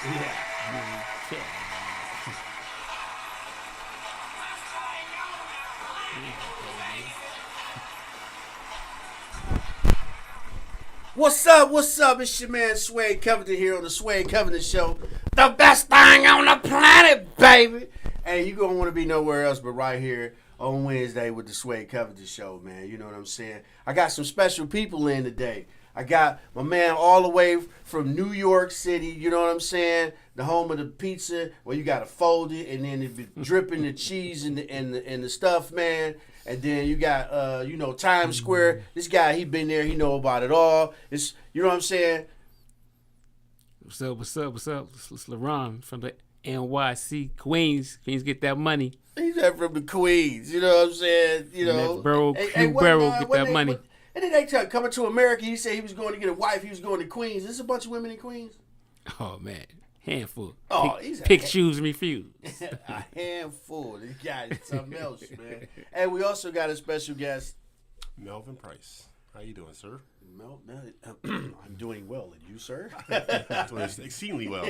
Yeah. What's up? What's up? It's your man Sway Covington here on the Sway Covington Show. The best thing on the planet, baby. Hey, you gonna want to be nowhere else but right here on Wednesday with the Sway Covington Show, man. You know what I'm saying? I got some special people in today. I got my man all the way from New York City, you know what I'm saying? The home of the pizza, where you gotta fold it and then it be dripping the cheese and the stuff, man. And then you got Times Square. This guy, he been there, he know about it all. It's, you know what I'm saying? What's up? It's LaRon from the NYC Queens. Queens get that money. He's there from the Queens, you know what I'm saying? You know, get that money. And then they coming to America. He said he was going to get a wife. He was going to Queens. There's a bunch of women in Queens. Oh man, handful. Oh, pick choose and refuse. A handful. This guy is something else, man. And we also got a special guest, Melvin Price. How you doing, sir? I'm doing well. And you, sir? Doing exceedingly well.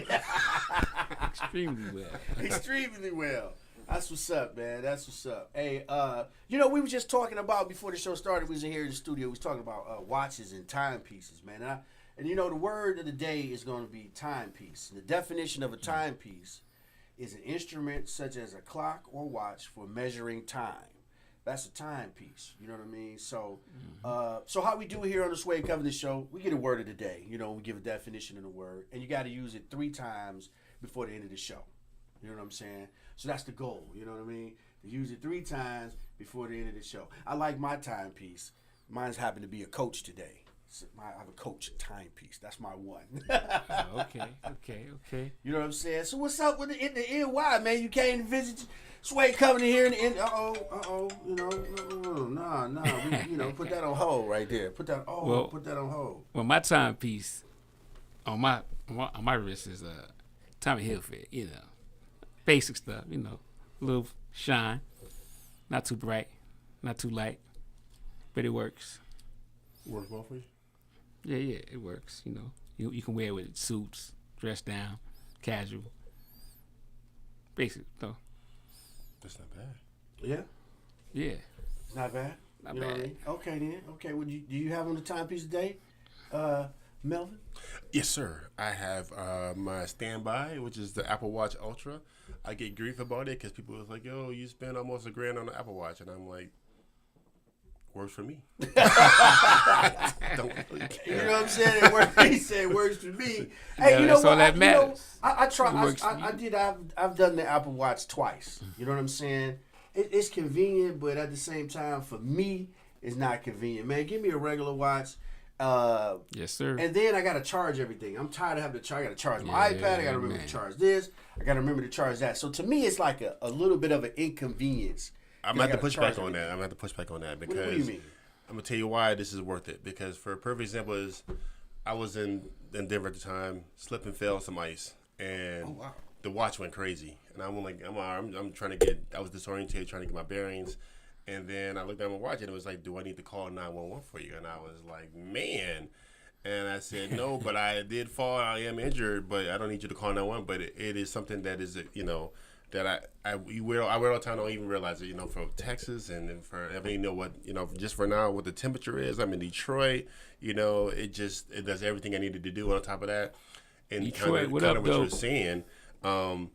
Extremely well. Extremely well. That's what's up, man. That's what's up. Hey, we were just talking about, before the show started, we was in here in the studio, we was talking about watches and timepieces, man. And the word of the day is going to be timepiece. And the definition of a timepiece is an instrument such as a clock or watch for measuring time. That's a timepiece. You know what I mean? So, so how we do it here on the Sway Covington Show, we get a word of the day. You know, we give a definition of the word, and you got to use it 3 times before the end of the show. You know what I'm saying? So that's the goal. You know what I mean? To use it 3 times before the end of the show. I like my timepiece. Mine's happened to be a coach today. I have a coach timepiece. That's my one. Okay. You know what I'm saying? So what's up with the NY, man? You came to visit Sway Covington here in nah. Put that on hold right there. Put that on hold. Well, my timepiece on my wrist is Tommy Hilfiger. You know, basic stuff. You know, a little shine, not too bright, not too light, but it works. Work well for you? Yeah, it works. You know, you can wear it with suits, dress down, casual, basic though. That's not bad. Yeah. Yeah. Not bad. Not you know bad. What I mean? Okay then. Okay. Well, do you have on the timepiece today, Melvin? Yes, sir. I have my standby, which is the Apple Watch Ultra. I get grief about it because people was like, "Yo, you spend almost $1,000 on the Apple Watch," and I'm like, "Works for me." Don't really care. You know what I'm saying? He said works for me. Hey, Yeah, you know that's what? all that matters. I try. It works for you. I've done the Apple Watch twice. You know what I'm saying? It's convenient, but at the same time, for me, it's not convenient. Man, give me a regular watch. Yes, sir. And then I gotta charge everything. I'm tired of having to charge. I gotta charge my iPad. I gotta remember to charge this. I gotta remember to charge that. So to me, it's like a little bit of an inconvenience. I'm going to have to push back on that. Because what do you mean? I'm going to tell you why this is worth it. Because for a perfect example is I was in Denver at the time, slipped and fell on some ice, and the watch went crazy. And I'm trying to I was disoriented, trying to get my bearings. And then I looked at my watch and it was like, do I need to call 911 for you? And I was like, man. And I said, no, but I did fall. I am injured, but I don't need you to call 911. But it is something that is, that I wear all the time. I don't even realize it, from Texas and for everything, just for now, what the temperature is. I'm in Detroit, it does everything I needed to do on top of that. And Detroit, what you're saying, I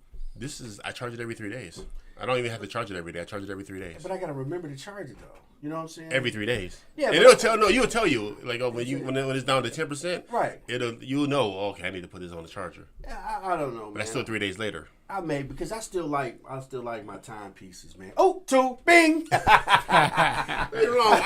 charge it every 3 days. I don't even have to charge it every day. I charge it every 3 days. But I gotta remember to charge it though. You know what I'm saying? Every 3 days. Yeah. And it'll tell you like when it's down to 10%. Right. You'll know. Okay, I need to put this on the charger. I don't know, man. But that's still 3 days later. Because I still like my timepieces, man. Oh, 2, bing. You're wrong.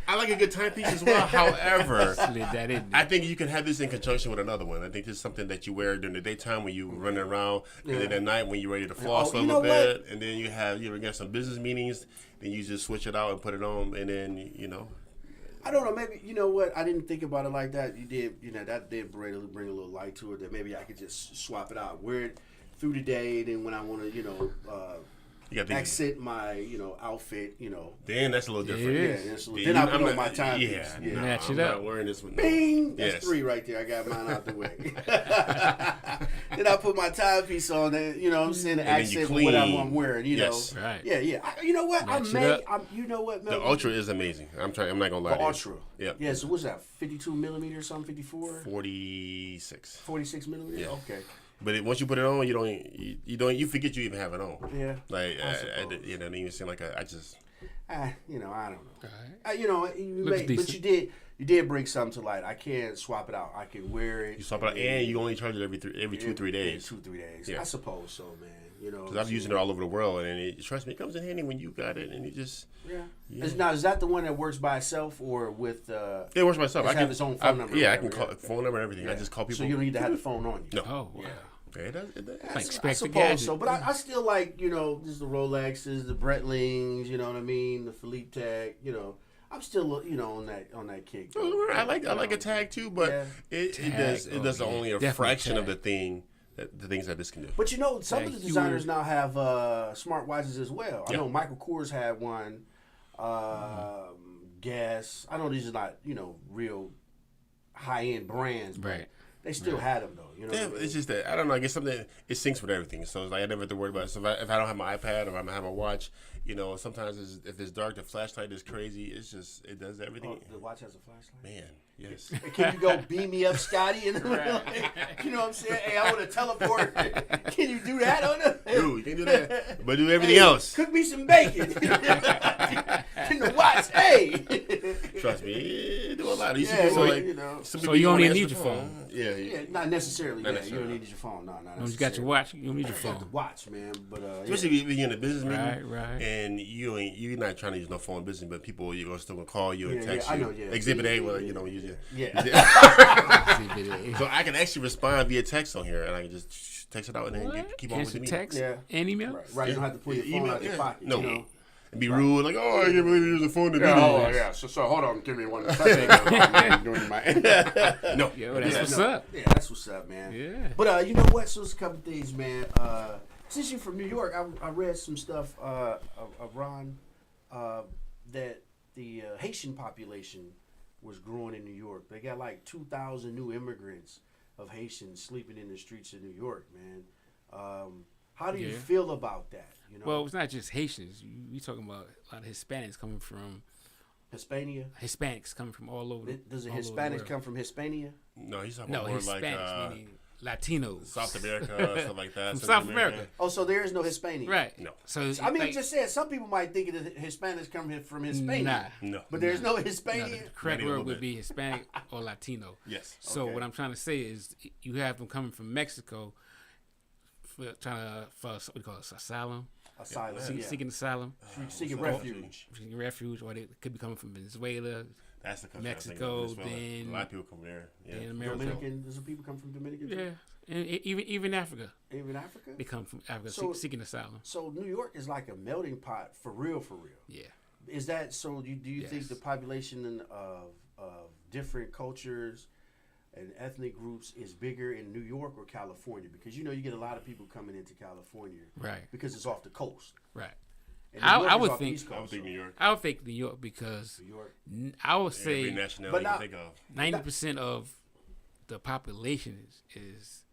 I like a good timepiece as well. However, I think you can have this in conjunction with another one. I think this is something that you wear during the daytime when you're running around, and then at night when you're ready to floss a little bit, and then you got some business meetings, then you just switch it out and put it on, and then I don't know. Maybe you know what? I didn't think about it like that. You did. That did bring a little light to it. That maybe I could just swap it out, wear it through the day. Then when I want to, You got these. accent my outfit. Then that's a little different. Yeah. Yeah, then I put on my timepiece. Yeah, Yeah. no, Match I'm it up. not wearing this one. No. Bing! That's Yes. 3 right there. I got mine out the way. Then I put my timepiece on that, what I'm saying, the And then you accent of what I'm clean. wearing, Yes. Right. Yeah. You know what? Match it up. You know what, The Mel? Ultra is amazing. I'm not gonna lie. The to you. Ultra. Yep. Yeah, so what's that, 52 millimeter or something, 54? 46. 46 millimeter? Yeah. Okay. But once you put it on, you forget you even have it on. Yeah. Like I it suppose. doesn't even seem like I just. I don't know. Right. Looks But decent. you did bring something to light. I can't swap it out. I can wear it. You swap it out, and you only charge it every 2-3 days. 2-3 days. Yeah. I suppose so, man. Because I'm using it all over the world, and trust me, it comes in handy when you got it, and you just. Yeah. Now, is that the one that works by itself or with? It works myself. Does I it have can its own phone number or Yeah, I can whatever, call phone number and everything. I just call people. So you don't need to have the phone on you. No. Oh wow. Yeah, it does. It does. Like I expect a suppose gadget. so, but I still like just the Rolexes, the Brettlings, you know what I mean, the Philippe tag, I'm still on that kick. though. I like a tag too, but Yeah. it does yeah. only a Definitely fraction of tag. the things that this can do. But some of the you designers were- now have smart watches as well. I Yeah. know Michael Kors had one. Guess I know these are not real high end brands, but Right. they still had them though. You know, Yeah, what I mean? it's just that I don't know. I guess something it syncs with everything, so it's like I never have to worry about it. So if I don't have my iPad or I have my watch, sometimes if it's dark, the flashlight is crazy. It does everything. Oh, the watch has a flashlight. Man, yes. Can you go beam me up, Scotty? And you know what I'm saying? Hey, I want to teleport. Can you do that on the? Dude, you can do that, but do everything else. Cook me some bacon. In the watch, hey. Trust me, it do a lot. You see Yeah, people well, like So some So people you don't wanna even answer need the your phone. Yeah, Yeah, not necessarily. Not You necessarily. don't need your phone. No, not Once you got your watch, you don't need your Got the phone. watch, man. But Especially if you're in a business meeting, Right. and you're not trying to use no phone in business, but people you're still gonna call you and Yeah, text yeah, I you. know, yeah. Exhibit A, Yeah, well, yeah, use it. yeah. So I can actually respond via text on here, and I can just text it out and then keep on with the Cancel meeting. text Yeah. and email. Right. You don't have to pull your phone out your yeah. pocket. No. You know? And be rude, like, oh, I can't believe you use the phone to do Oh this. yeah. So hold on. Give me 1 second. I'm doing my. No. Yo, that's Yeah, what's no. up. Yeah, that's what's up, man. Yeah. But you know what? So it's a couple things, man. Since you're from New York, I read some stuff around that the Haitian population was growing in New York. They got like 2,000 new immigrants of Haitians sleeping in the streets of New York, man. How do you Yeah. feel about that? Well, it's not just Haitians. We talking about a lot of Hispanics coming from Hispania. Hispanics coming from all over. Does the all over the Hispanics world. come from Hispania? No, he's talking No, about more Hispanics like meaning Latinos. South America, stuff like that. From Central South America. Oh, so there is no Hispania. Right. No. So I mean, like, just saying, some people might think that Hispanics come from Hispania. Nah. No. But there's no No, Hispania. the correct Not even a word little would bit. be Hispanic or Latino. Yes. So Okay. what I'm trying to say is you have them coming from Mexico for what do you call it, asylum, Asylum. seeking, Yeah. seeking asylum, Seeking So- refuge. seeking refuge, or they could be coming from Venezuela, That's the country. Mexico, I think of. then- a lot of people come there. Yeah. in America. Dominican. There's some people come from Dominican. too? Yeah, and even Africa, Even Africa. they come from Africa So- seeking asylum. So New York is like a melting pot for real, for real. Yeah, Is that so? Do you think Yes. the population of different cultures and ethnic groups is bigger in New York or California? Because you get a lot of people coming into California right, because it's off the coast. right. And I New York is would off the think- East I would Coast, think so New York. I would think New York because New York. I would Every say nationality but you not- can think of. 90% of the population is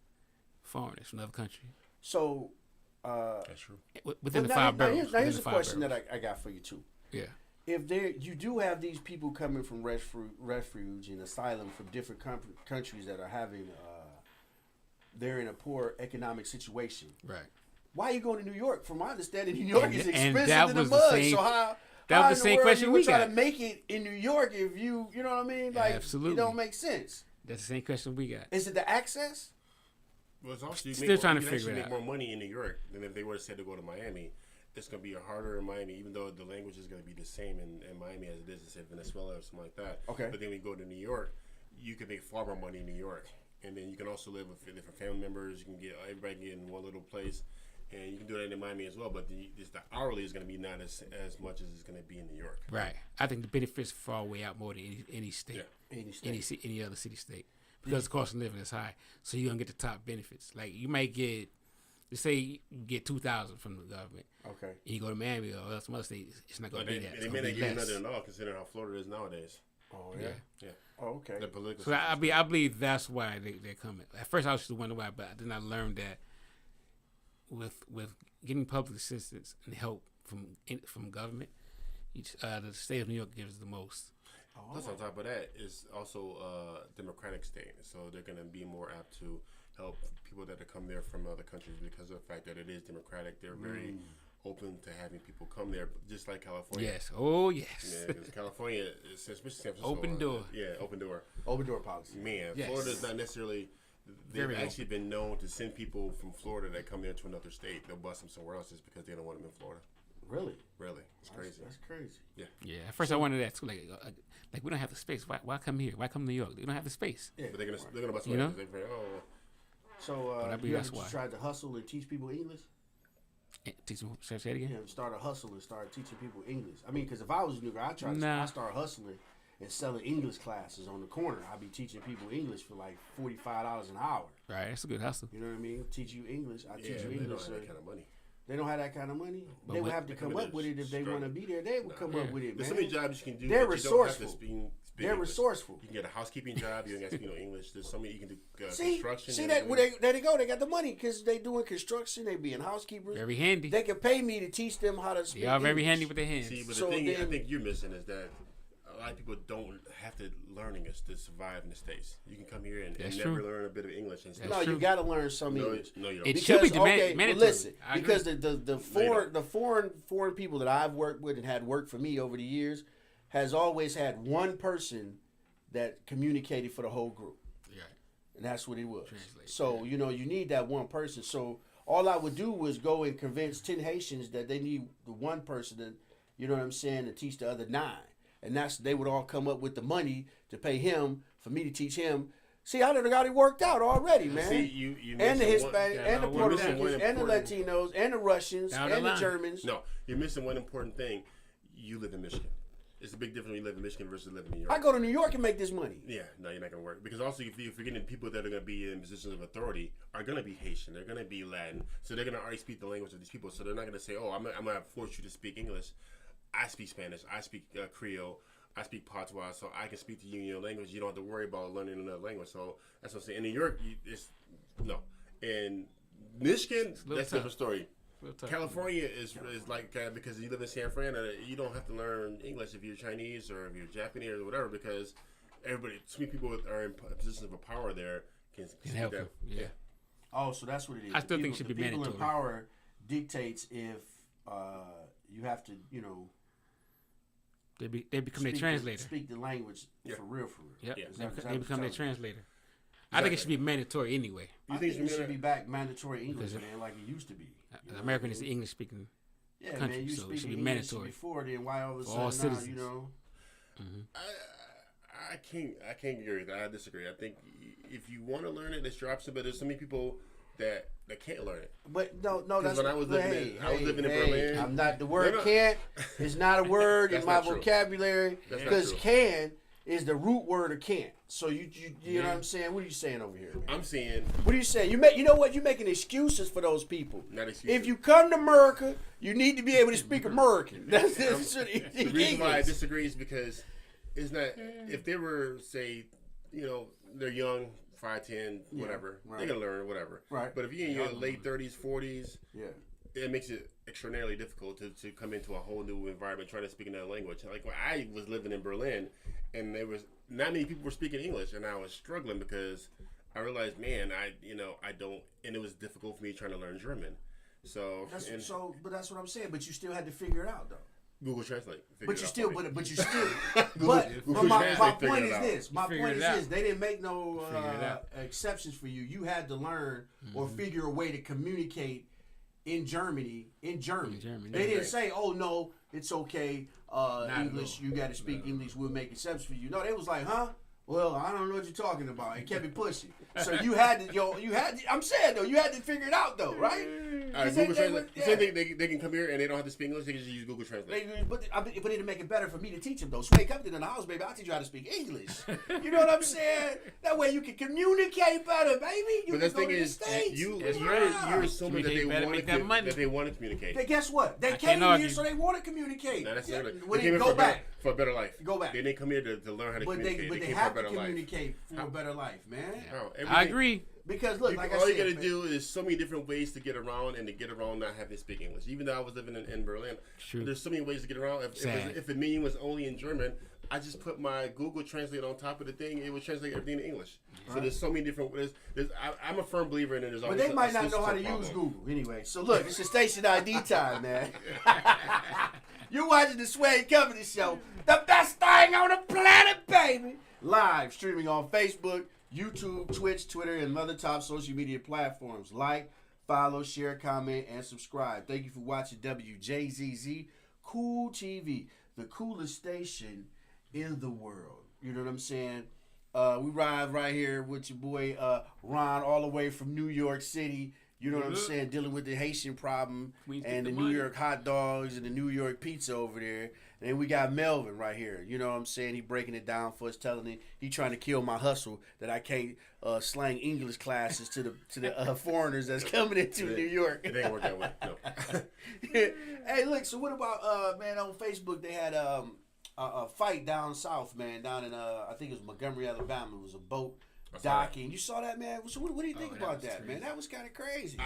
foreigners from other countries So. That's true. within the now, five now boroughs. here's, now within here's the a five question boroughs. that I got for you too. Yeah. If you do have these people coming from refuge and asylum from different countries that are having, they're in a poor economic situation. Right. Why are you going to New York? From my understanding, New York And- is and expensive that in the was the mud. same- So how? that how was in the same world question you we would try got. to make it in New York if you know what I mean? Like, Absolutely. it don't make sense. That's the same question we got. Is it the access? Well, it's also Still trying to you can figure actually it make out. more money in New York than if they were to say to go to Miami. It's going to be harder in Miami, even though the language is going to be the same in Miami as it is in Venezuela or something like that. Okay. But then we go to New York, you can make far more money in New York. And then you can also live with different family members. You can get everybody get in one little place. And you can do that in Miami as well. But the hourly is going to be not as much as it's going to be in New York. Right. I think the benefits fall way out more than any state, Yeah. any other city state, because the cost of living is high. So you're gonna get the top benefits. Like you might get say you get 2,000 from the government. Okay. And you go to Miami or some other state, it's not going to be that. They may not give you nothing at all, considering how Florida is nowadays. Oh yeah. Yeah. Oh, okay. The political. So I believe that's why they're coming. At first, I was just wondering why, but then I learned that with getting public assistance and help from government, the state of New York gives the most. Plus, on top of that, it's also a democratic state, so they're going to be more apt to help people that come there from other countries because of the fact that it is democratic. They're very open to having people come there, just like California. Yes. Oh, yes. Yeah, because California, especially San Francisco, Open door. Open door. Open door policy. Man, Yes. Florida's not necessarily. They've Very actually been known to send people from Florida that come there to another state. They'll bus them somewhere else just because they don't want them in Florida. Really? Really, it's crazy. That's crazy. Yeah. Yeah. At first, I wanted that too. Like we don't have the space. Why come here? Why come to New York? We don't have the space. Yeah. But they're gonna bus You away know? because they say, oh. So I believe you that's ever just why. tried to hustle and teach people English? Teach them. Say it again. Yeah, start a hustle and start teaching people English. I mean, because if I was a new guy, I start hustling and selling English classes on the corner. I'd be teaching people English for like $45 an hour. Right. That's a good hustle. You know what I mean? Teach you English. I teach you They don't English. have that kind of money. They don't have that kind of money. But They would what- have to come up with it if they want to be there. They would come up with it, There's man. so many jobs you can do. They're but you don't have to resourceful. speak They're English. resourceful. You can get a housekeeping job. You don't have to speak no English. There's so many you can do. See Construction. that? Well, there they go. They got the money because they doing construction. They being housekeepers. Very handy. They can pay me to teach them how to speak They are very English. handy with their hands. See, but So the thing I then- think you're missing is that a lot of people don't have to learn English to survive in the States. You can come here and That's never true. learn a bit of English and That's stuff. No, true. you got to learn some No, English. no, you don't. It should be mandatory. listen, I because agree. the foreign people that I've worked with and had worked for me over the years has always had one person that communicated for the whole group, Yeah. and that's what it was. Translate, So you need that one person. So all I would do was go and convince 10 Haitians that they need the one person that, you know what I'm saying, to teach the other 9, and they would all come up with the money to pay him for me to teach him. See, I done got it worked out already, man. See, you And the missing Hispanic, yeah, and the no, Puerto we're missing Ricans, one and the important- Latinos, and the Russians, Down the and the line. Germans. No, you're missing one important thing. You live in Michigan. It's a big difference when you live in Michigan versus living in New York. I go to New York and make this money. Yeah, no, you're not gonna work because also if you're getting people that are gonna be in positions of authority are gonna be Haitian, they're gonna be Latin, so they're gonna already speak the language of these people. So they're not gonna say, "Oh, I'm gonna force you to speak English." I speak Spanish, I speak Creole, I speak Patois, so I can speak to you in your language. You don't have to worry about learning another language. So that's what I'm saying. In New York, it's no. In Michigan, a little that's a tough. different story. Little tough. California is like because you live in San Fran, you don't have to learn English if you're Chinese or if you're Japanese or whatever because everybody, too many people are in positions of power there can help that. you. Yeah. Oh, so that's what it is. I still think it should the be people mandatory. in power dictates if you have to, They become their translator. Speak the language Yeah. for real. Yep. Yeah. They become their translator. I think it should be mandatory anyway. I think it should be back mandatory English, Because man, like it used to be. You know American what is I the mean? English speaking. Yeah, country, man, you so it speak should be English mandatory. before, then why all of a For all sudden now, citizens. I can't agree with that. I disagree. I think if you want to learn it, it's your option. But there's so many people that can't learn it. But no, that's when I was living in Berlin. I'm not the word No, no. can't. It's not a word in That's my not true. vocabulary That's not because true. can is the root word of can't. So you know what I'm saying? What are you saying over here, man? I'm saying What are you saying? You know what? You're making excuses for those people. not excuses. If you come to America, you need to be able to speak American. That's the reason why I disagree is because it's not. If they were, say, they're young, 5, 10, whatever, right. they're gonna learn whatever. Right. But if you're in your late 30s, 40s, Yeah. it makes it extraordinarily difficult to come into a whole new environment trying to speak another language. Like when I was living in Berlin, and there was not many people were speaking English, and I was struggling because I realized, man, I don't, and it was difficult for me trying to learn German. So But that's what I'm saying. But you still had to figure it out, though. Google Translate. But you still, figured but you still, Google my Translate point figured is it out. this. My Figured point it is out. this. They didn't make no Figured it out. exceptions for you. You had to learn or figure a way to communicate in Germany. In Germany, They yeah. didn't say, "Oh no, it's okay. at English, all. you got to speak English. We'll make exceptions for you." No, they was like, "Huh? Well, I don't know what you're talking about," and kept it pushing. So you had to, I'm saying though, you had to figure it out though, right? Google Translate. You think they can come here and they don't have to speak English? They can just use Google Translate. But it'll make it better for me to teach them though. Sway, come to the house, baby. I'll teach you how to speak English. You know what I'm saying? That way you can communicate better, baby. You but can the go thing to the is, States. you're assuming that they want to communicate. Then guess what? They came here so they want to communicate. No, that's not When they go back for a better life. Go back. They didn't come here to learn how to communicate. But they came have for a to better communicate for a better life, man. Yeah. I agree. Because look, like I said, all you gotta do is so many different ways to get around and to get around not having to speak English. Even though I was living in Berlin, there's so many ways to get around. If the menu was only in German, I just put my Google Translate on top of the thing. It would translate everything to English. Right. So there's so many different ways. I'm a firm believer in it. But they might not know how to use Google anyway. So look, it's a station ID time, man. You're watching the Sway Company Show, the best thing on the planet, baby. Live streaming on Facebook, YouTube, Twitch, Twitter, and other top social media platforms. Like, follow, share, comment, and subscribe. Thank you for watching Wjzz Cool TV, the coolest station in the world. You know what I'm saying? We ride right here with your boy Ron, all the way from New York City. You know what I'm saying? Dealing with the Haitian problem and the New York hot dogs and the New York pizza over there. And then we got Melvin right here. You know what I'm saying? He breaking it down for us, telling it he trying to kill my hustle that I can't slang English classes to the foreigners that's coming into New York. It ain't work that way. No. Hey, look. So what about man on Facebook? They had a fight down south, man. Down in I think it was Montgomery, Alabama. It was a boat docking. You saw that, man? So what do you think about that, man? That was kind of crazy.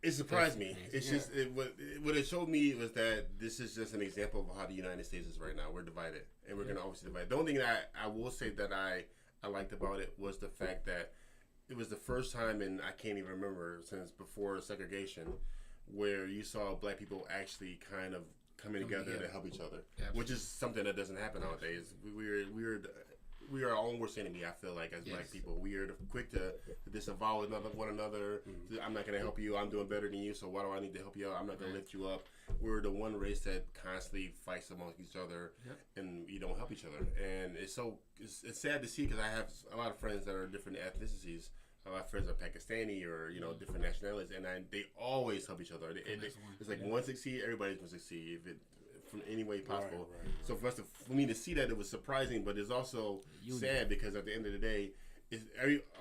It surprised me. It's just what it showed me was that this is just an example of how the United States is right now. We're divided, and we're going to obviously divide. The only thing that I will say that I liked about it was the fact that it was the first time, and I can't even remember since before segregation, where you saw black people actually kind of coming together to help each other, which is something that doesn't happen nowadays. We are our own worst enemy, I feel like, as black people. We are quick to disavow one another. I'm not going to help you. I'm doing better than you, so why do I need to help you out? I'm not going to lift you up. We're the one race that constantly fights amongst each other, and we don't help each other. And it's sad to see because I have a lot of friends that are different ethnicities. A lot of friends are Pakistani or different nationalities, and they always help each other. It's like one succeed, everybody's going to succeed. If it from any way possible. Right. So for me to see that, it was surprising, but it's also sad because at the end of the day,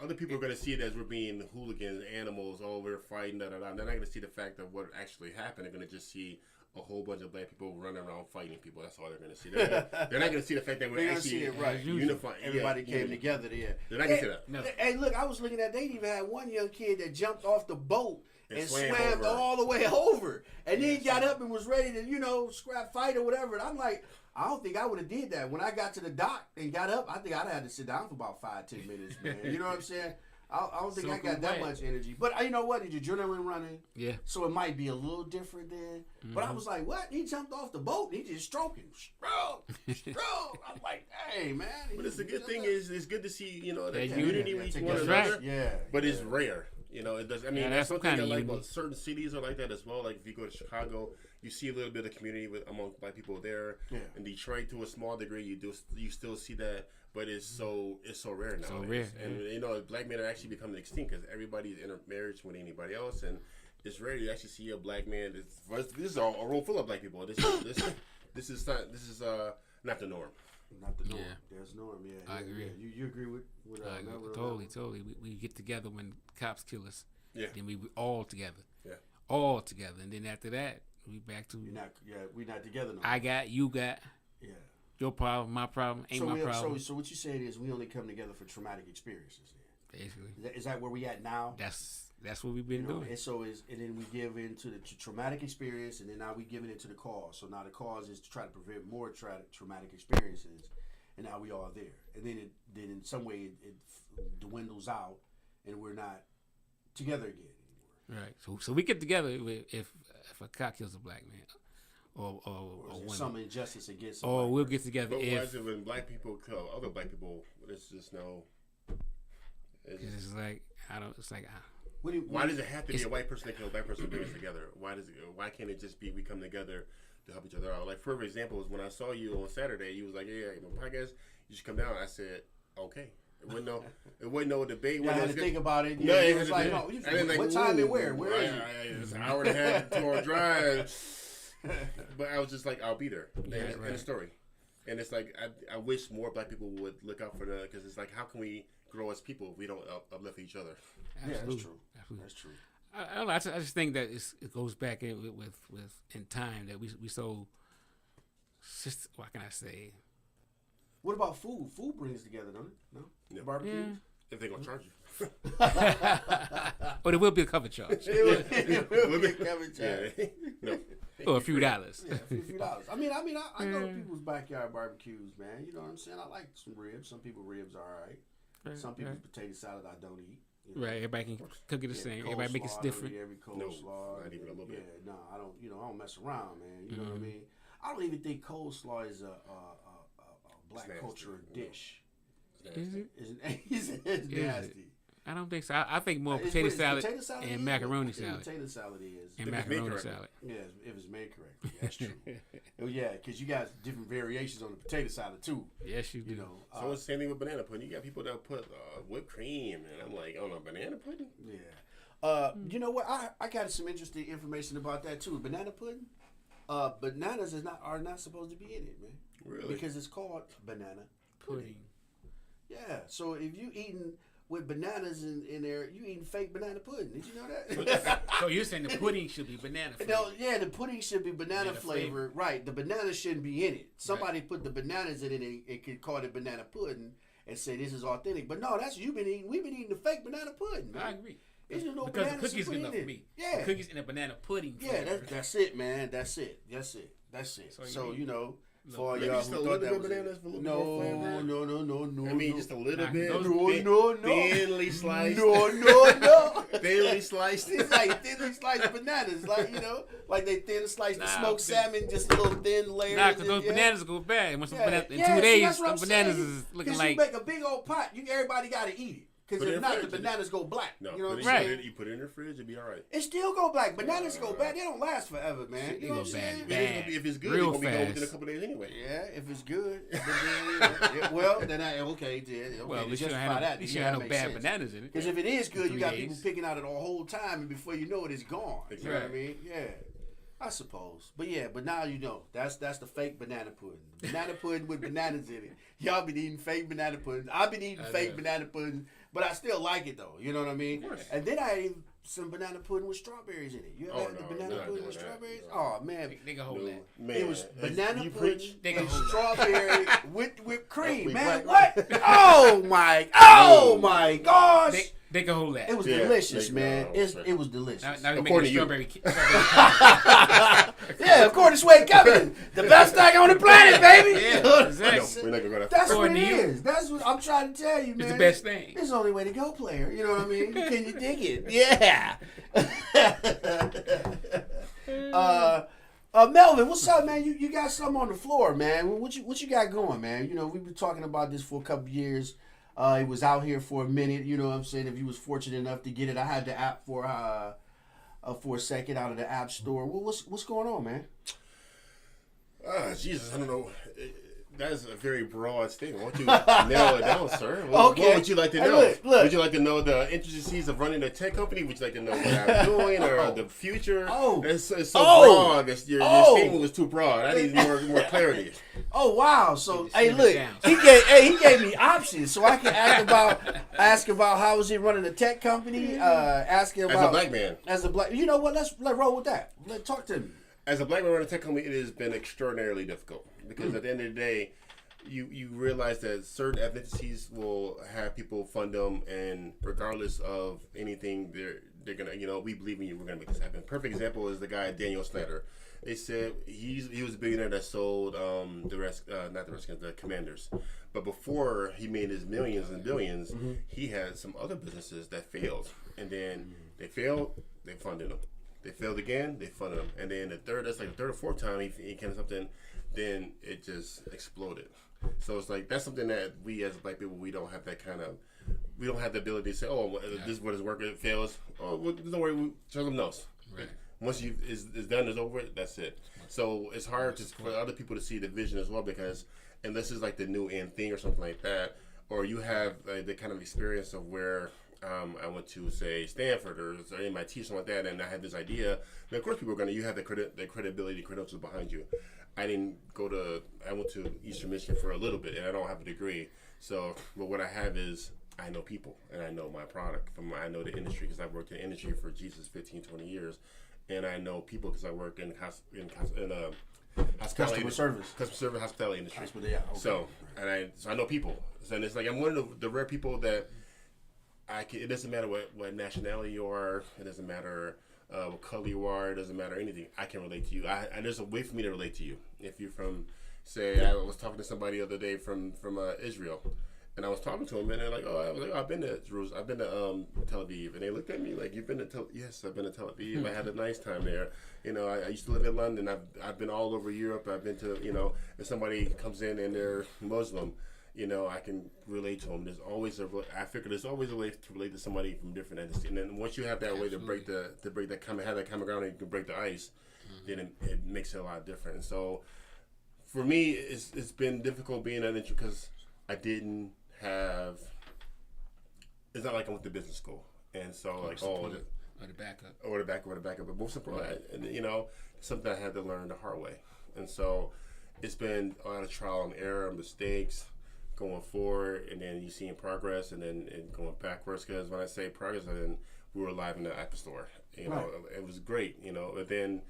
other people are going to see it as we're being hooligans, animals, we're fighting, da da da. They're not going to see the fact of what actually happened. They're going to just see a whole bunch of black people running around fighting people. That's all they're going to see. They're not going to see the fact that we're actually unified. Everybody came together there. They're not going to see that. No. Hey, look, I was looking at, they even had one young kid that jumped off the boat and swam all the way over. And then got up and was ready to, scrap fight or whatever. And I'm like, I don't think I would have did that. When I got to the dock and got up, I think I'd have had to sit down for about 5-10 minutes, man. You know what I'm saying? I don't think I got that much energy. But you know what? Did your adrenaline running? Yeah. So it might be a little different then. Mm-hmm. But I was like, what? He jumped off the boat and he just stroking. Stroke. I'm like, hey, man. But it's a good thing is it's good to see, the community reach one another. Yeah. But it's rare. It does. I mean, that's something I like about certain cities are like that as well. Like if you go to Chicago, you see a little bit of community among black people there. Yeah. In Detroit, to a small degree, you still see that, but it's so rare now. So rare. And black men are actually becoming extinct because everybody's intermarriage with anybody else, and it's rare you actually see a black man. This is a room full of black people. This is not the norm. Not the norm. Yeah. There's norm. Yeah, I agree. Yeah. You agree with totally. We get together when cops kill us. Yeah. Then we all together. Yeah. All together, and then after that, we back to. We're not together no more. I got, you got. Yeah. Your problem, my problem, ain't my problem. So what you saying is we only come together for traumatic experiences. Then. Basically. Is that where we at now? That's what we've been doing. And then we give into the traumatic experience, and then now we giving into the cause. So now the cause is to try to prevent more traumatic experiences, and now we all there. And then then in some way it dwindles out, and we're not together again anymore. Right. So we get together if a cop kills a black man, or some injustice against. Or we'll get together. But why is it when black people kill other black people? It's just no. It's like I don't. It's like. Why does it have to be a white person that kills a black person to bring us together? Why can't it just be we come together to help each other out? Like, for example, is when I saw you on Saturday, you was like, yeah, podcast, you should come down. I said, okay. It wasn't no debate. I had to think about it. No, it was like, no, what time and where? Where is it? It's an hour and a half to our drive. But I was just like, I'll be there. End of story. And it's like, I wish more black people would look out for that, because it's like, how can we grow as people if we don't uplift each other? Yeah, that's true. That's true. I don't know. I just think that it goes back with in time that we so. What can I say? What about food? Food brings together, don't it? No? Yeah. Barbecues? Yeah. If they're going to charge you. Or there will be a cover charge. It will be cover charge. Yeah. No. Or a few dollars. Yeah, a few dollars. I go to people's backyard barbecues, man. You know what I'm saying? I like some ribs. Some people ribs are all right. Some people's potato salad I don't eat. You know? Right, everybody can cook it the same. Everybody make it different. Every coleslaw. Not even a little bit. Yeah, no, I don't mess around, man. You know what I mean? I don't even think coleslaw is a black culture dish. Is it? It's nasty. I don't think so. I think more potato salad and macaroni salad. Potato salad is. And macaroni salad. Yeah, if it's made correctly. That's true. Yeah, because you got different variations on the potato salad too. Yes, you do. You know. So it's the same thing with banana pudding. You got people that put whipped cream, and I'm like, oh no, banana pudding? Yeah. You know what? I got some interesting information about that too. Banana pudding. Bananas are not supposed to be in it, man. Really? Because it's called banana pudding. Yeah. So if you eating with bananas in there, you eating fake banana pudding. Did you know that? So you're saying the pudding should be banana flavored? No, yeah, the pudding should be banana flavored. Right. The banana shouldn't be in it. Somebody put the bananas in it and could call it banana pudding and say this is authentic. But no, that's you've been eating. We've been eating the fake banana pudding, man. I agree. No because the cookies good enough for me. Yeah. The cookies in a banana pudding flavor. Yeah, that's it, man. That's it. So you know, for y'all who thought that was bananas for a little no. I mean, just a little bit. No. Thinly sliced. No. Thinly sliced. It's like thinly sliced bananas, like like they thin sliced the smoked salmon, just a little thin layers. Nah, because those bananas go bad. Once in 2 see, days, those bananas is looking like. You make a big old pot, everybody got to eat it. Because if not, the bananas go black. No, you know what I'm saying? You put it in the fridge, it'll be all right. It still go black. Bananas go bad. They don't last forever, man. You know what I'm saying? If it's good, it's going to be gone within a couple days anyway. Yeah, if it's good. then okay. Well, at least you don't have no bad bananas in it. Because if it is good, you got people picking out it the whole time, and before you know it, it's gone. You know what I mean? Yeah. I suppose. But now you know. That's the fake banana pudding. Banana pudding with bananas in it. Y'all been eating fake banana pudding. I've been eating fake banana pudding, but I still like it though. You know what I mean? And then I ate some banana pudding with strawberries in it. You ever had the banana pudding with strawberries? Oh man. They can hold that. Man, it was banana pudding and hold strawberry with whipped cream, man. What? Oh my gosh. They can hold that. It was delicious, man. It was delicious. Now make a strawberry. Yeah, according to Wjzz Cool, the best thing on the planet, baby. Yeah, exactly. We're not gonna go that That's what it is. That's what I'm trying to tell you, man. It's the best thing. It's the only way to go, player. You know what I mean? Can you dig it? Yeah. Melvin, what's up, man? You got something on the floor, man. What you got going, man? You know, we've been talking about this for a couple years. It was out here for a minute. You know what I'm saying? If you was fortunate enough to get it, I had the app for a second out of the app store. What's going on, man? Jesus, I don't know. That's a very broad statement. Why don't you narrow it down, sir? What would you like to know? Look. Would you like to know the intricacies of running a tech company? Would you like to know what I'm doing or the future? It's so broad. Your statement was too broad. I need more clarity. Oh wow! So hey, look, he gave me options, so I can ask about how is he running a tech company. Ask him about as a black man. You know what? Let's roll with that. Let's talk to me. As a black man running a tech company, it has been extraordinarily difficult because at the end of the day, you realize that certain ethnicities will have people fund them, and regardless of anything, they're gonna, we believe in you. We're gonna make this happen. Perfect example is the guy Daniel Snyder. They said he was a billionaire that sold the Commanders. But before he made his millions and billions, he had some other businesses that failed, and then they failed, they funded them. They failed again, they funded them. And then the third or fourth time he came to something, then it just exploded. So it's like, that's something that we as black people, we don't have the ability to say, this is what is working, it fails. Oh, well, don't worry, show them knows. Right. Once it's done, it's over, that's it. So it's hard for other people to see the vision as well, because unless it's like the new end thing or something like that, or you have the kind of experience of where I went to, say, Stanford or MIT, something like that, and I had this idea. Then of course, people are going to, you have the credibility, credentials behind you. I went to Eastern Michigan for a little bit, and I don't have a degree. So, but what I have is, I know people, and I know my product. I know the industry because I've worked in the industry for 15, 20 years. And I know people because I work in hospitality. Customer service, hospitality industry. That's what they are. Okay. So I know people. So, and it's like I'm one of the rare people that it doesn't matter what nationality you are. It doesn't matter what color you are. It doesn't matter anything. I can relate to you. There's a way for me to relate to you. If you're from, say, I was talking to somebody the other day from Israel. And I was talking to them, and they're like, I've been to Jerusalem. I've been to Tel Aviv. And they looked at me like, you've been to Tel Aviv? Yes, I've been to Tel Aviv. I had a nice time there. I used to live in London. I've been all over Europe. I've been to, if somebody comes in and they're Muslim, I can relate to them. There's always a way to relate to somebody from different entities. And then once you have that way to break that common ground, and you can break the ice, then it makes it a lot different. And so, for me, it's been difficult being an intro because I didn't have. It's not like I went to business school, and so the backup, or the backup. But most importantly, something I had to learn the hard way, and so it's been a lot of trial and error, mistakes, going forward, and then you seeing progress, and then going backwards. Because when I say progress, we were live in the Apple Store. Right. It was great. But then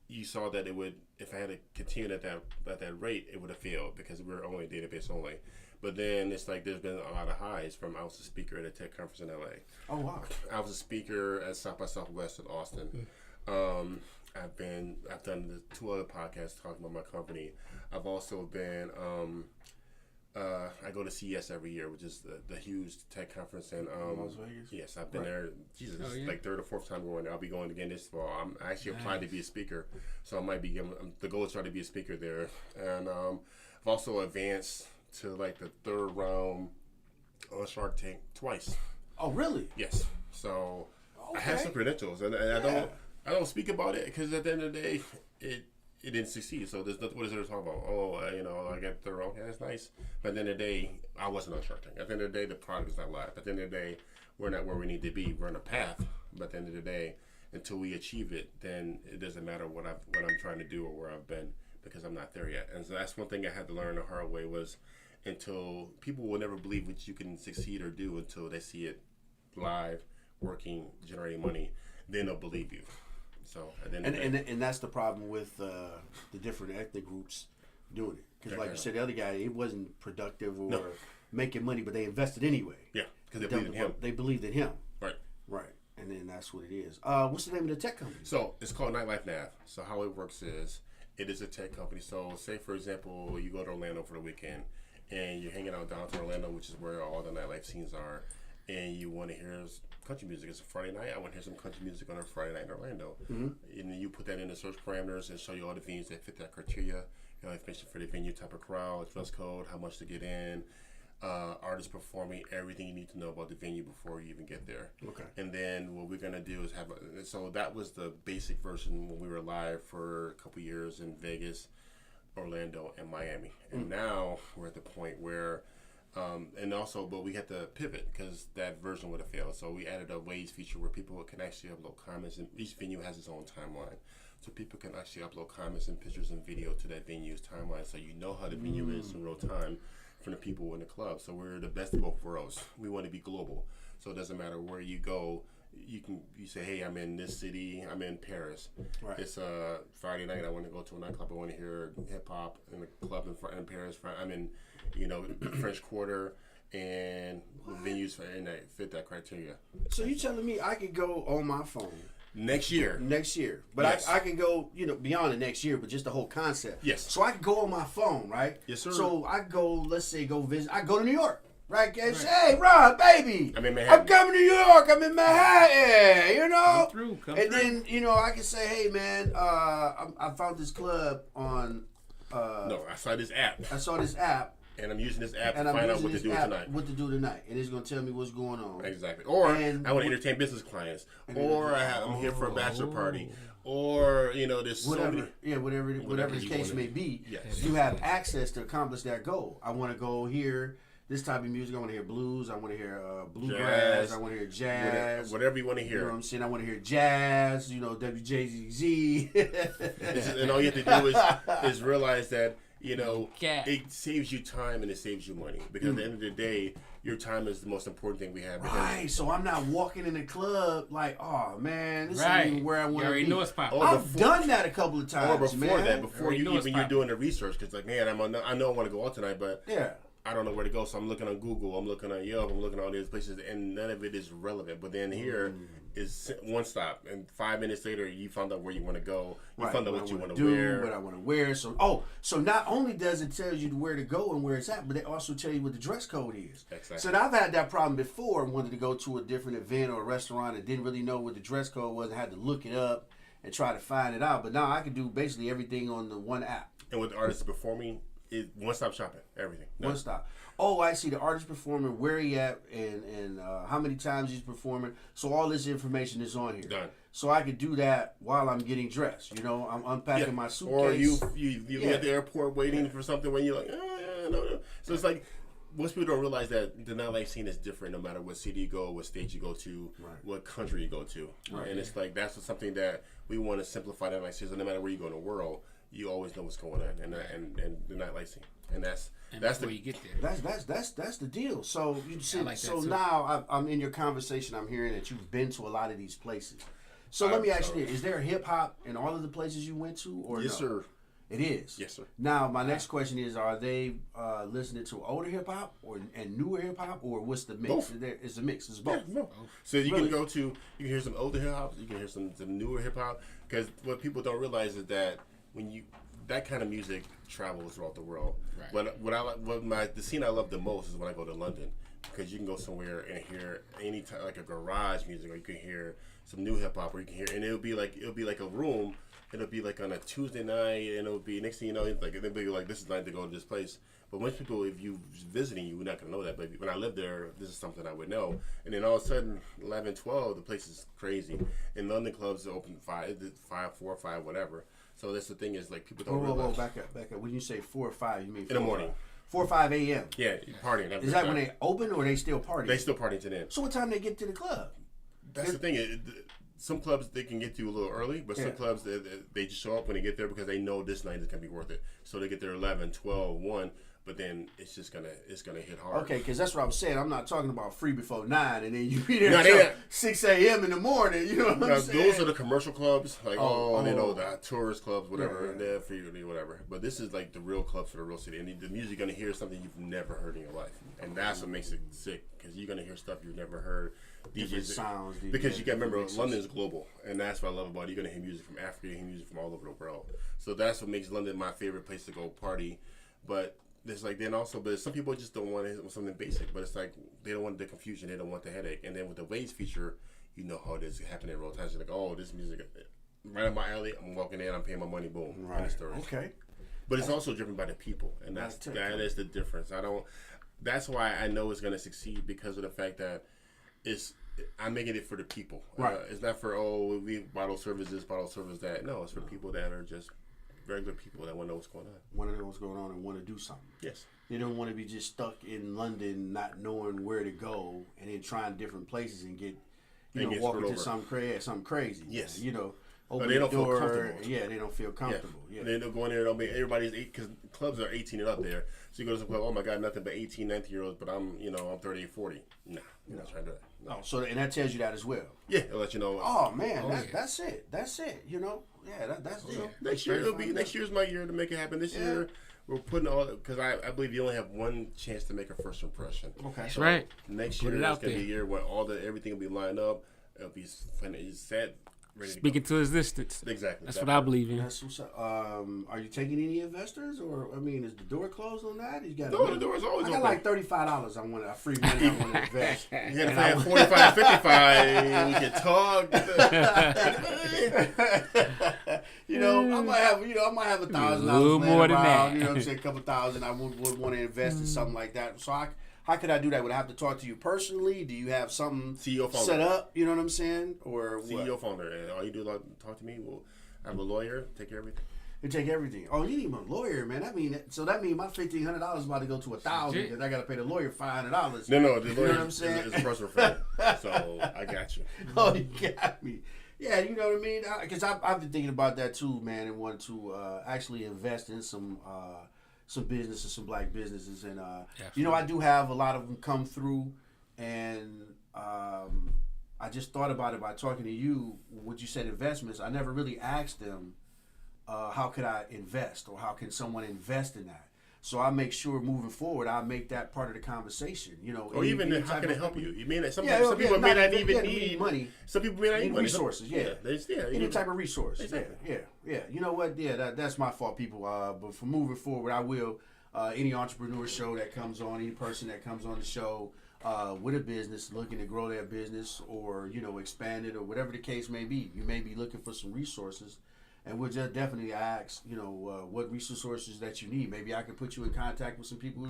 you saw that it would, if I had to continue at that rate, it would have failed because we were only database only. But then it's like there's been a lot of highs from I was a speaker at a tech conference in LA. Oh wow! I was a speaker at South by Southwest in Austin. I've done the 2 other podcasts talking about my company. I've also been I go to CES every year, which is the huge tech conference in Las Vegas. Yes, I've been there. Jesus, Oh, yeah. like 3rd or 4th time going there. I'll be going again this fall. I'm actually applying to be a speaker, so I might be. The goal is try to be a speaker there, and I've also advanced to like the 3rd round on Shark Tank twice. Oh really? Yes. So Okay. I have some credentials, and I don't speak about it because at the end of the day, it didn't succeed. So there's nothing. What is there to talk about? I got the wrong. Yeah, that's nice. But at the end of the day, I wasn't on Shark Tank. At the end of the day, the product is not live. At the end of the day, we're not where we need to be. We're on a path. But at the end of the day, until we achieve it, then it doesn't matter what I'm trying to do or where I've been because I'm not there yet. And so that's one thing I had to learn the hard way was until people will never believe what you can succeed or do until they see it live, working, generating money. Then they'll believe you. So and that's the problem with the different ethnic groups doing it because, like you said, the other guy, it wasn't productive or making money, but they invested anyway. Yeah, because they believed in him. They believed in him. Right. And then that's what it is. What's the name of the tech company? So it's called Nightlife Nav. So how it works is it is a tech company. So say for example you go to Orlando for the weekend and you're hanging out downtown Orlando, which is where all the nightlife scenes are, and you want to hear country music. It's a Friday night. I want to hear some country music on a Friday night in Orlando. Mm-hmm. And then you put that in the search parameters and show you all the venues that fit that criteria. Information for the venue, type of crowd, dress code, how much to get in, artists performing, everything you need to know about the venue before you even get there. Okay. And then what we're going to do is so that was the basic version when we were live for a couple years in Vegas, Orlando, and Miami. And now we're at the point where but we had to pivot because that version would have failed. So we added a Wjzz feature where people can actually upload comments, and each venue has its own timeline. So people can actually upload comments and pictures and video to that venue's timeline, so you know how the venue is in real time from the people in the club. So we're the best of both worlds. We want to be global, so it doesn't matter where you go. You say, hey, I'm in this city. I'm in Paris. Right. It's Friday night. I want to go to a nightclub. I want to hear hip hop in a club in Paris. I'm in, French Quarter, and venues fit that criteria. So you telling me I could go on my phone next year, but yes. I can go, beyond the next year, but just the whole concept. Yes. So I could go on my phone, right? Yes, sir. So I go, let's say, go visit. I go to New York. Right, guys. Hey, Ron, baby. I'm in Manhattan. I'm coming to New York. I'm in Manhattan. Come through. Then I can say, hey, man, I found this club on. No, I saw this app. And I'm using this app to find out what to do tonight. What to do tonight, and it's gonna tell me what's going on. Exactly. Or I want to entertain business clients, or I'm here for a bachelor party, or there's whatever. so many. Yeah, whatever the case may be. Yes. You have access to accomplish that goal. I want to go here. this type of music. I want to hear blues. I want to hear bluegrass. I want to hear jazz. Whatever you want to hear. You know what I'm saying? I want to hear jazz. You know, WJZZ. And all you have to do is realize that, you know, it saves you time and it saves you money. Because at the end of the day, your time is the most important thing we have. Right. So I'm not walking in the club like, oh man, this ain't even where I want to be. You already know it's popping. I've done that a couple of times. Or before man. that, before you even you're doing the research, because like, man, I know I want to go out tonight, but I don't know where to go. So I'm looking on Google, I'm looking on Yelp, I'm looking at all these places, and none of it is relevant. But then here is one stop, and 5 minutes later, you found out where you want to go. You found out what you want to wear. What I want to wear. So, so not only does it tell you where to go and where it's at, but they also tell you what the dress code is. Exactly. So I've had that problem before. Wanted to go to a different event or a restaurant and didn't really know what the dress code was. I had to look it up and try to find it out. But now I can do basically everything on the one app. And with artists performing, one-stop shopping, everything. One stop. Oh, I see the artist performing, where he at, and how many times he's performing. So all this information is on here. Done. So I could do that while I'm getting dressed. You know, I'm unpacking my suitcase. Or you at the airport waiting for something when you're like, no. So it's like, most people don't realize that the nightlife scene is different no matter what city you go, what state you go to, what country you go to. Right. And it's like, that's something that we want to simplify that. Like, so no matter where you go in the world, you always know what's going on, and the nightlife scene, and that's where you get there. That's the deal. So you see, like so now I'm in your conversation. I'm hearing that you've been to a lot of these places. So let me ask you this: is there hip hop in all of the places you went to, or yes, no? sir? It is. Yes, sir. Now my next question is: are they listening to older hip hop and newer hip hop, or what's the mix? Both. It's a mix. It's both. Yeah, both. So you can go to, you can hear some older hip hop, you can hear some newer hip hop, because what people don't realize is that that kind of music travels throughout the world. Right. But the scene I love the most is when I go to London, because you can go somewhere and hear any type, like a garage music, or you can hear some new hip hop, or you can hear, and it'll be like a room. It'll be like on a Tuesday night, and it'll be, next thing you know, like it'll be like, this is night to go to this place. But most people, if you visiting, you're not gonna know that. But when I lived there, this is something I would know. And then all of a sudden, 11, 12, the place is crazy. And London clubs are open 5, 4, 5, whatever. So that's the thing, is like, people don't realize. Back up. When you say 4 or 5, you mean 4 in the morning. 4 or 5 a.m. Yeah, partying. Is that when they open, or they still partying? They still partying to them. So what time they get to the club? That's the thing. Some clubs they can get to a little early, but some clubs they just show up when they get there because they know this night is gonna be worth it. So they get there 11, 12, 1. But then it's gonna hit hard. Okay, because that's what I was saying. I'm not talking about free before 9, and then you be there until 6 a.m. in the morning. You know what I'm saying? Those are the commercial clubs, like the tourist clubs, whatever, and they're free, whatever. But this is like the real clubs for the real city, and the music you're gonna hear is something you've never heard in your life, and that's what makes it sick, because you're gonna hear stuff you've never heard. Different sounds, because you got to remember, London is global, and that's what I love about it. You're gonna hear music from Africa, you hear music from all over the world. So that's what makes London my favorite place to go party. But there's like, then also, but some people just don't want something basic. But it's like, they don't want the confusion, they don't want the headache. And then with the Wjzz feature, you know how it is happening in real time. It's like, oh, this music right up my alley. I'm walking in, I'm paying my money, boom, right? Okay. But it's also driven by the people, and that is the difference. That's why I know it's gonna succeed, because of the fact that I'm making it for the people. Right. It's not for, we bottle service this, bottle service that. No, it's for people that are just regular people that want to know what's going on. Want to know what's going on and want to do something. Yes. They don't want to be just stuck in London, not knowing where to go, and then trying different places and get walking to something crazy. Yes. Open they don't the door. feel comfortable. Yeah, they don't feel comfortable. Yeah. They don't go in there. Everybody's because clubs are 18 and up there. So you go to some club. Oh my God, nothing but 18, 19-year-olds. But I'm 38, 40. Nah, I'm not trying to do that. No. Oh, so and that tells you that as well. Yeah, it'll let you know. Oh man, that's it. That's it. Yeah, that's it. Next year next year's my year to make it happen. This year we're putting all, because I believe you only have one chance to make a first impression. Okay, that's right. Next year is gonna be a year where everything will be lined up. It'll be set. Speaking to existence. Exactly. That's what I believe in. That's what's up. Are you taking any investors, or is the door closed on that? You got the door is always open. I got like $35. I want free money. I want to invest. You got to pay 45, 55. We can talk. I might have $1,000. A little more than that. You know what I'm saying? A couple thousand. I would want to invest in something like that. So how could I do that? Would I have to talk to you personally? Do you have something set up? You know what I'm saying? Or CEO founder. And all you do is talk to me. I have a lawyer, take care of everything. They take everything. Oh, you need a lawyer, man. I mean, so that means my $1,500 is about to go to $1,000 because I got to pay the lawyer $500. No, the lawyer know what I'm saying? is a personal friend. So I got you. Oh, you got me. Yeah, you know what I mean? Because I've been thinking about that too, man, and wanted to actually invest in some businesses, some black businesses. And, you know, I do have a lot of them come through. And I just thought about it by talking to you. What you said, investments. I never really asked them, how could I invest, or how can someone invest in that? So I make sure moving forward, I make that part of the conversation. You know, or even how can it help you? You mean that some people may not even need money. Some people may not need money. Resources. Any type of resource. Exactly. Yeah. You know what? Yeah, that's my fault, people. But for moving forward, I will. Any entrepreneur show that comes on, any person that comes on the show with a business looking to grow their business, or expand it, or whatever the case may be, you may be looking for some resources. And we'll just definitely ask, what resources that you need. Maybe I can put you in contact with some people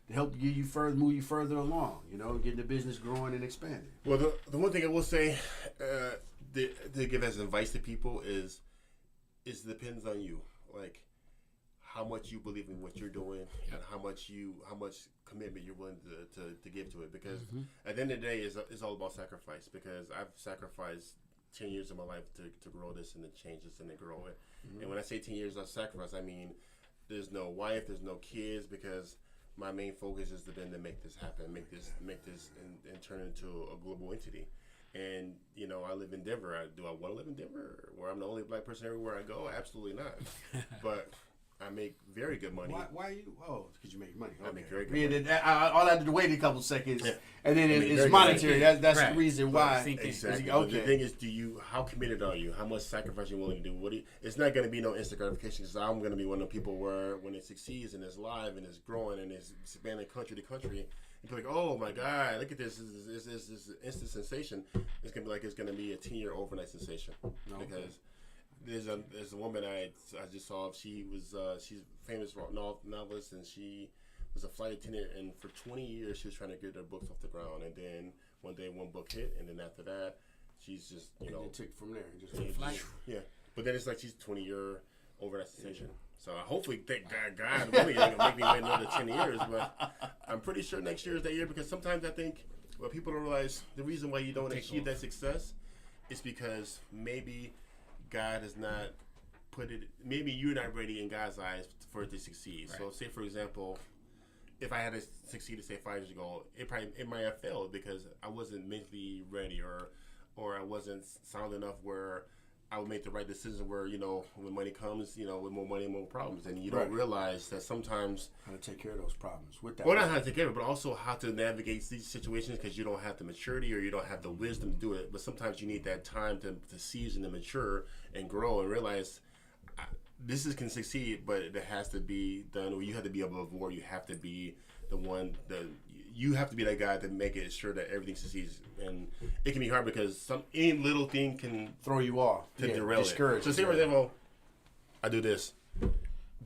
to help move you further along, getting the business growing and expanding. Well, the one thing I will say to give as advice to people is it depends on you. Like, how much you believe in what you're doing, and how much commitment you're willing to give to it. Because at the end of the day, it's all about sacrifice. Because I've sacrificed 10 years of my life to grow this and to change this and to grow it. And when I say 10 years of sacrifice, I mean there's no wife, there's no kids, because my main focus is to make this happen, make this and turn it into a global entity. And I live in Denver. Do I want to live in Denver, where I'm the only black person everywhere I go? Absolutely not. But I make very good money. Why are you? Oh, because you make money. Okay. I make very good money. All I had to wait a couple seconds, and then it's monetary. That's right. The reason why. Exactly. Okay. The thing is, how committed are you? How much sacrifice are you willing to do? It's not going to be no instant gratification, because I'm going to be one of the people where when it succeeds and it's live and it's growing and it's expanding country to country, you're like, oh my God, look at this! This is instant sensation. It's going to be like it's going to be a 10-year overnight sensation. Because there's a woman I just saw. She's a famous novelist, and she was a flight attendant, and for 20 years she was trying to get her books off the ground. And then one day one book hit, and then after that she's just and it took from there. Yeah, but then it's like she's 20-year overnight sensation. So hopefully, thank God, really ain't gonna make me wait another 10 years. But I'm pretty sure next year is that year, because sometimes I think what people don't realize, the reason why you don't achieve that success is because maybe God has not put it. Maybe you're not ready in God's eyes for it to succeed. Right. So, say for example, if I had to succeed, say 5 years ago, it might have failed because I wasn't mentally ready, or I wasn't sound enough where I would make the right decisions. Where when money comes, with more money, more problems, and you don't realize that sometimes how to take care of those problems with that. Well, not how to take care of it, but also how to navigate these situations, because you don't have the maturity or you don't have the wisdom to do it. But sometimes you need that time to season and mature and grow and realize this can succeed, but it has to be done, or you have to be above board. You have to be the one you have to be that guy to make it sure that everything succeeds. And it can be hard because any little thing can throw you off, derail it. So say for example, I do this.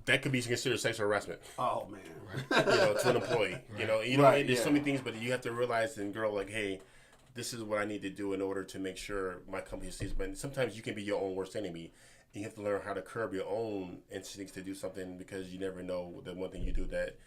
That could be considered sexual harassment. Oh man, to an employee. There's so many things, but you have to realize and grow. Like, hey, this is what I need to do in order to make sure my company succeeds. But sometimes you can be your own worst enemy. And you have to learn how to curb your own instincts to do something, because you never know the one thing you do that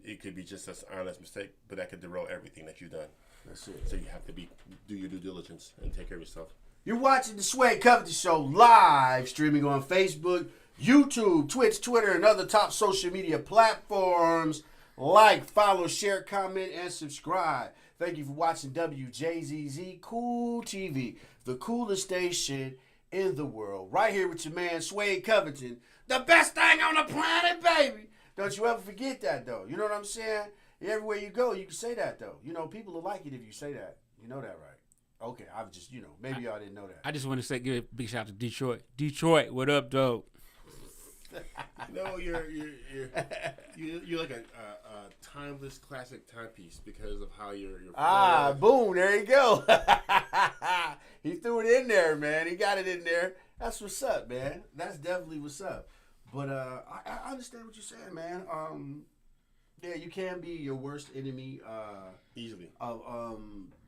it could be just an honest mistake, but that could derail everything that you've done. That's it. So you have to do your due diligence and take care of yourself. You're watching the Wjzz Cool Tv show live, streaming on Facebook, YouTube, Twitch, Twitter, and other top social media platforms. Like, follow, share, comment, and subscribe. Thank you for watching Wjzz Cool TV, the coolest station in the world. Right here with your man, Wjzz Covington, the best thing on the planet, baby. Don't you ever forget that, though. You know what I'm saying? Everywhere you go, you can say that, though. People will like it if you say that. You know that, right? Okay, I've just, maybe y'all didn't know that. I just want to give a big shout out to Detroit. Detroit, what up, though? You're like a timeless classic timepiece because of how you're boom, there you go. He threw it in there, man. He got it in there. That's what's up, man. That's definitely what's up. But I understand what you're saying, man. You can be your worst enemy easily.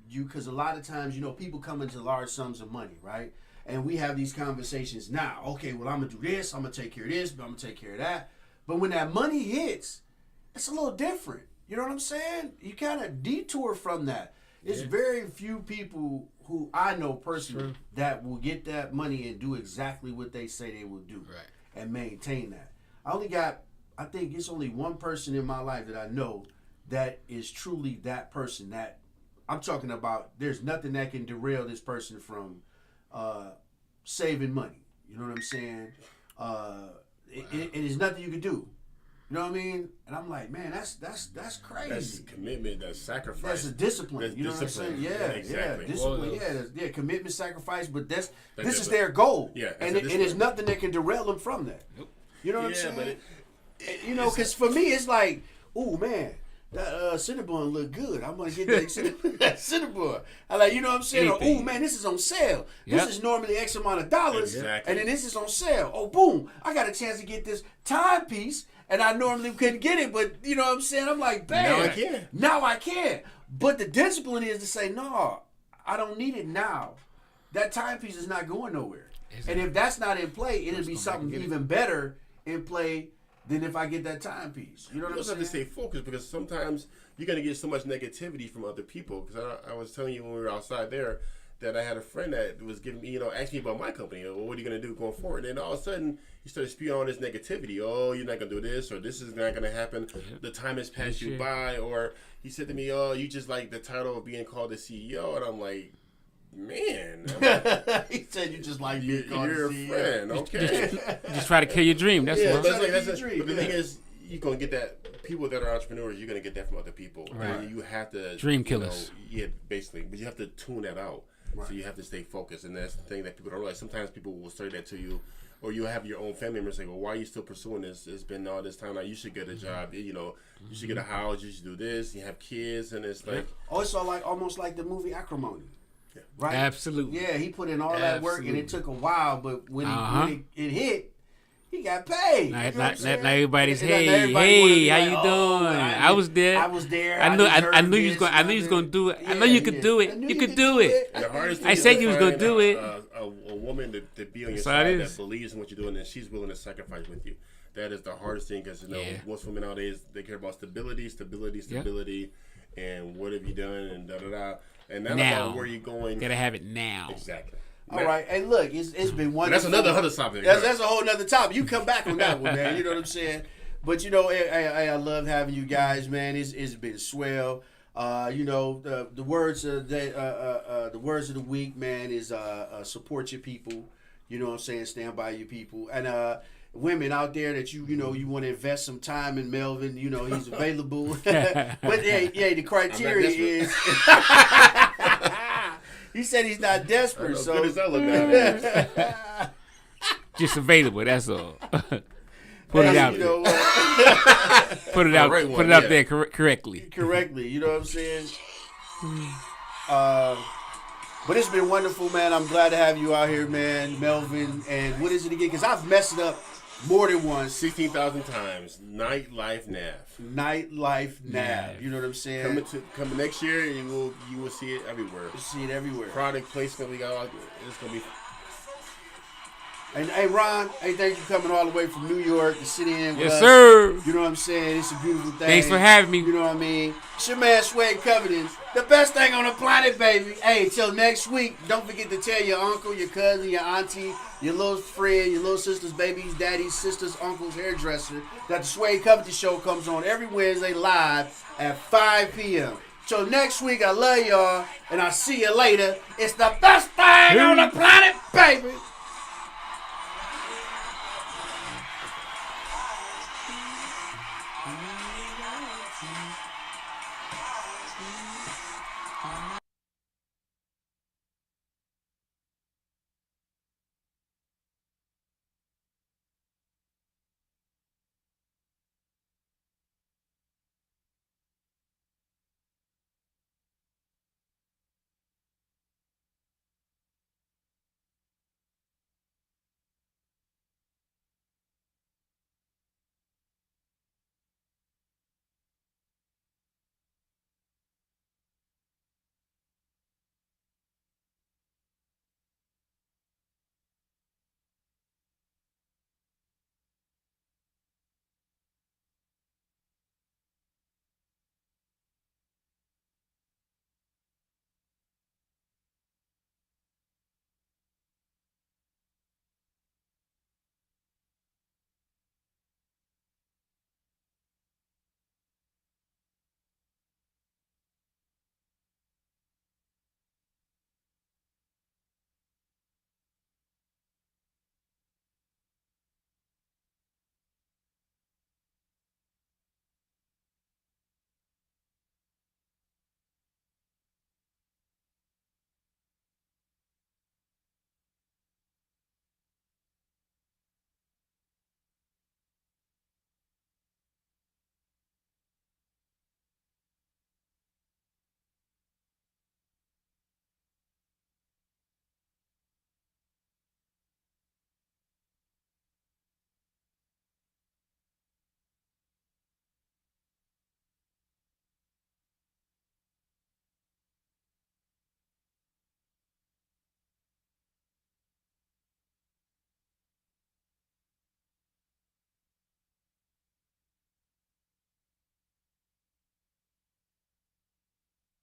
Because a lot of times, people come into large sums of money, right? and we have these conversations now. Okay, well, I'm gonna do this. I'm gonna take care of this. I'm gonna take care of that. But when that money hits, it's a little different. You know what I'm saying? You kind of detour from that. It's very few people who I know personally that will get that money and do exactly what they say they will do and maintain that. I think it's only one person in my life that I know that is truly that person. That I'm talking about. There's nothing that can derail this person from saving money. You know what I'm saying? It is nothing you can do. You know what I mean? And I'm like, man, that's crazy. That's commitment. That's sacrifice. That's a discipline. That's you know discipline. what I'm saying? Yeah, exactly. Discipline. Commitment, sacrifice. But this is their goal. Yeah, and there's nothing that can derail them from that. Nope. You know what I'm saying? Because for me, it's like, ooh, man, that Cinnabon look good. I'm gonna get that Cinnabon. I like, you know what I'm saying? Or, ooh, man, this is on sale. This is normally X amount of dollars, and then this is on sale. Oh, boom! I got a chance to get this timepiece, and I normally couldn't get it, but you know what I'm saying? I'm like, bam, now I can. But the discipline is to say, no, I don't need it now. That timepiece is not going nowhere. And if that's not in play, it'll be something even better in play than if I get that timepiece. You know what I'm saying? You have to stay focused because sometimes you're going to get so much negativity from other people. Because I was telling you when we were outside there that I had a friend that was giving me, asking me about my company. Well, what are you going to do going forward? And then all of a sudden, he started spewing all this negativity. Oh, you're not going to do this, or this is not going to happen. The time has passed you by. Or he said to me, oh, you just like the title of being called the CEO. And I'm like, man. He said you just like being called you're the CEO. A friend, okay. Just try to kill your dream. That's what. But the thing is, you're going to get that. People that are entrepreneurs, you're going to get that from other people. Right. And you have to. Dream killers. Basically. But you have to tune that out. Right. So you have to stay focused. And that's the thing that people don't realize. Sometimes people will say that to you. Or you have your own family members say, well, why are you still pursuing this? It's been all this time now. You should get a job. You should get a house. You should do this. You have kids. And it's like. Also, almost like the movie Acrimony. Right? Absolutely. Yeah, he put in all that work, and it took a while, but when it hit, he got paid. Now everybody's hey, how you doing? I was there. I knew you was going. I knew you was going to do it. I know you could do it. You could do it. The hardest thing I said you was going to do it. A woman to be on your side that believes in what you're doing and she's willing to sacrifice with you. That is the hardest thing because most women nowadays they care about stability, and what have you done and da da da. And not about where you're going. Gotta have it now. Exactly. All right. Hey, look, it's been wonderful. That's another topic. That's a whole other topic. You come back on that one, man. You know what I'm saying? But I love having you guys, man. It's been swell. The words of the words of the week, man, is support your people. You know what I'm saying? Stand by your people. And women out there that you want to invest some time in Melvin, he's available. But the criteria is he said he's not desperate, so good as I look nowadays. Just available, that's all. Put it out there. Put it out. Put it out there correctly. Correctly, you know what I'm saying? But it's been wonderful, man. I'm glad to have you out here, man, Melvin. And what is it again? Because I've messed it up more than once. 16,000 times. Nightlife Nav. Nightlife Nav. You know what I'm saying? Coming next year, you will see it everywhere. You'll see it everywhere. Product placement we got. It's gonna be. And hey, Ron, thank you for coming all the way from New York to sit in with us. Yes, sir. You know what I'm saying? It's a beautiful thing. Thanks for having me. You know what I mean? It's your man, Sway Covington. The best thing on the planet, baby. Hey, till next week, don't forget to tell your uncle, your cousin, your auntie, your little friend, your little sister's, babies, daddies, sisters, uncles, hairdresser, that the Sway Covington Show comes on every Wednesday live at 5 p.m. Till next week, I love y'all, and I'll see you later. It's the best thing on the planet, baby.